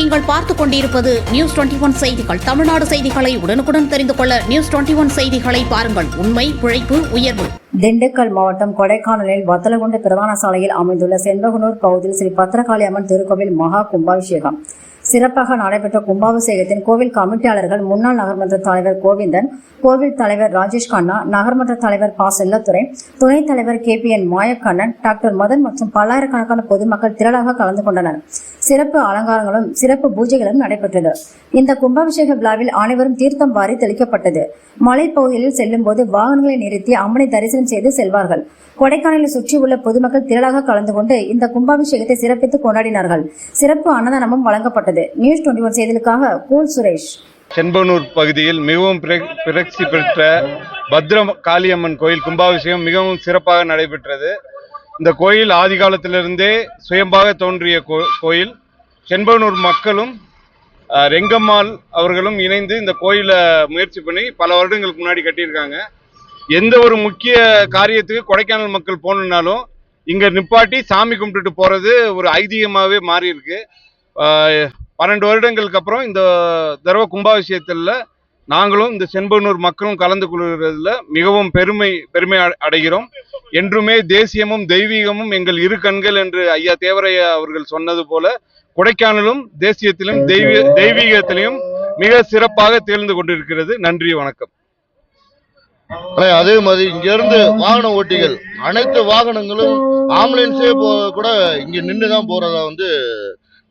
நீங்கள் பார்த்துக் கொண்டிருப்பது நியூஸ் 21 செய்திகள். தமிழ்நாடு செய்திகளை உடனுக்குடன் தெரிந்து கொள்ள நியூஸ் 21 செய்திகளை பாருங்கள். உண்மை, உழைப்பு, உயர்வு. திண்டுக்கல் மாவட்டம் கொடைக்கானலில் வத்தலகுண்டு பிரதான சாலையில் அமைந்துள்ள செண்பகனூர் பகுதியில் ஸ்ரீ பத்திரகாளி அம்மன் திருக்கோவில் மகா கும்பாபிஷேகம் சிறப்பாக நடைபெற்ற கும்பாபிஷேகத்தின் கோவில் கமிட்டியாளர்கள் முன்னாள் நகர்மன்ற தலைவர் கோவிந்தன், கோவில் தலைவர் ராஜேஷ் கண்ணா, நகர்மன்ற தலைவர் பா செல்லத்துறை, துணைத் தலைவர் KPN மாயக்கண்ணன், டாக்டர் மதன் மற்றும் பல்லாயிரக்கணக்கான பொதுமக்கள் திரளாக கலந்து கொண்டனர். சிறப்பு அலங்காரங்களும் சிறப்பு பூஜைகளும் நடைபெற்றது. இந்த கும்பாபிஷேக விழாவில் அனைவரும் தீர்த்தம் வாரி தெளிக்கப்பட்டது. மலைப்பகுதியில் செல்லும் போது வாகனங்களை நிறுத்தி அம்மனை தரிசனம் செய்து செல்வார்கள். கொடைக்கானலை சுற்றியுள்ள பொதுமக்கள் திரளாக கலந்து கொண்டு இந்த கும்பாபிஷேகத்தை சிறப்பித்து கொண்டாடினார்கள். சிறப்பு அன்னதானமும் வழங்கப்பட்டது. நியூஸ் 21 செய்திகளுக்காக கூல் சுரேஷ். செண்பகனூர் பகுதியில் மிகவும் பிரசித்தி பெற்ற பத்ரகாளியம்மன் கோயில் கும்பாபிஷேகம் மிகவும் சிறப்பாக நடைபெற்றது. இந்த கோயில் ஆதி காலத்திலிருந்தே சுயம்பாக தோன்றிய கோயில். செண்பகனூர் மக்களும் ரெங்கம்மாள் அவர்களும் இணைந்து இந்த கோயிலை முயற்சி பண்ணி பல வருடங்களுக்கு முன்னாடி கட்டியிருக்காங்க. எந்த ஒரு முக்கிய காரியத்துக்கு கொடைக்கானல் மக்கள் போகணுன்னாலும் இங்க நிப்பாட்டி சாமி கும்பிட்டுட்டு போறது ஒரு ஐதீகமாகவே மாறி இருக்கு. 12 வருடங்களுக்கு அப்புறம் இந்த தடவை கும்பாபிஷேகத்தில் நாங்களும் இந்த செண்பகனூர் மக்களும் கலந்து கொள்கிறதுல மிகவும் பெருமை அடைகிறோம். என்றுமே தேசியமும் தெய்வீகமும் எங்கள் இரு கண்கள் என்று ஐயா தேவரையா அவர்கள் சொன்னது போல கொடைக்கானலும் தேசியத்திலும் தெய்வீகத்திலையும் மிக சிறப்பாக திகழ்ந்து கொண்டிருக்கிறது. நன்றி, வணக்கம். அதே மாதிரி இங்க இருந்து வாகன ஓட்டிகள் அனைத்து வாகனங்களும் ஆம்புலன்ஸே கூட இங்க நின்றுதான் போறதா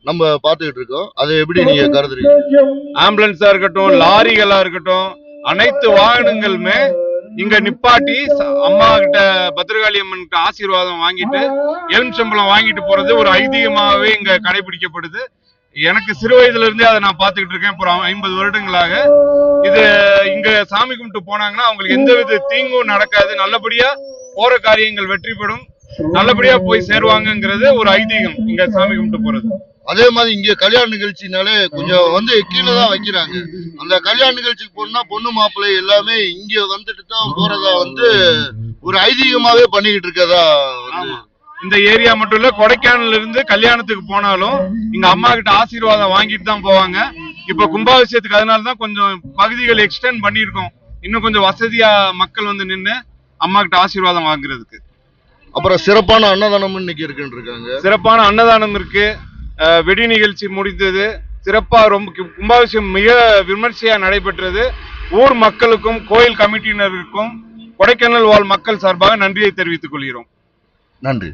நம்ம பாத்துக்கிட்டு இருக்கோம். அது எப்படி நீங்க கருதுறீங்க? ஆம்புலன்ஸா இருக்கட்டும், லாரிகளா இருக்கட்டும், அனைத்து வாகனங்களுமே இங்க நிப்பாட்டி அம்மா கிட்ட பத்திரகாளி அம்மன் கிட்ட ஆசீர்வாதம் வாங்கிட்டு எலுமிச்சம்பழம் வாங்கிட்டு போறது ஒரு ஐதீகமாகவே இங்க கடைபிடிக்கப்படுது. எனக்கு சிறு வயதுல இருந்தே அதை நான் பாத்துக்கிட்டு இருக்கேன். இப்போ 50 வருடங்களாக இது இங்க சாமி கும்பிட்டு போனாங்கன்னா அவங்களுக்கு எந்தவித தீங்கும் நடக்காது. நல்லபடியா போற காரியங்கள் வெற்றி பெறும், நல்லபடியா போய் சேருவாங்கிறது ஒரு ஐதீகம் இங்க சாமி கும்பிட்டு போறது. அதே மாதிரி இங்க கல்யாண நிகழ்ச்சினாலே கொஞ்சம் கீழே தான் வைக்கிறாங்க. அந்த கல்யாண நிகழ்ச்சிக்கு போனா பொண்ணு மாப்பிள்ளை எல்லாமே இங்க வந்துட்டு தான் போறதா ஒரு ஐதீகமாவே பண்ணிக்கிட்டு இருக்கதா. இந்த ஏரியா மட்டும் இல்ல, கொடைக்கானல்ல இருந்து கல்யாணத்துக்கு போனாலும் இங்க அம்மா கிட்ட ஆசீர்வாதம் வாங்கிட்டு தான் போவாங்க. இப்ப கும்பாபிஷேகத்துக்கு அதனாலதான் கொஞ்சம் பகுதிகள் எக்ஸ்டெண்ட் பண்ணிருக்கோம். இன்னும் கொஞ்சம் வசதியா மக்கள் நின்று அம்மா கிட்ட ஆசீர்வாதம் வாங்குறதுக்கு. அப்புறம் சிறப்பான அன்னதானம் இன்னைக்கு இருக்குன்னு சிறப்பான அன்னதானம் இருக்கு. வெடி நிகழ்ச்சி முடிந்தது. சிறப்பா ரொம்ப கும்பாபிஷேகம் மிக விமர்சையா நடைபெற்றது. ஊர் மக்களுக்கும் கோயில் கமிட்டியினருக்கும் கொடைக்கானல் வாழ் மக்கள் சார்பாக நன்றியை தெரிவித்துக் கொள்கிறோம். நன்றி.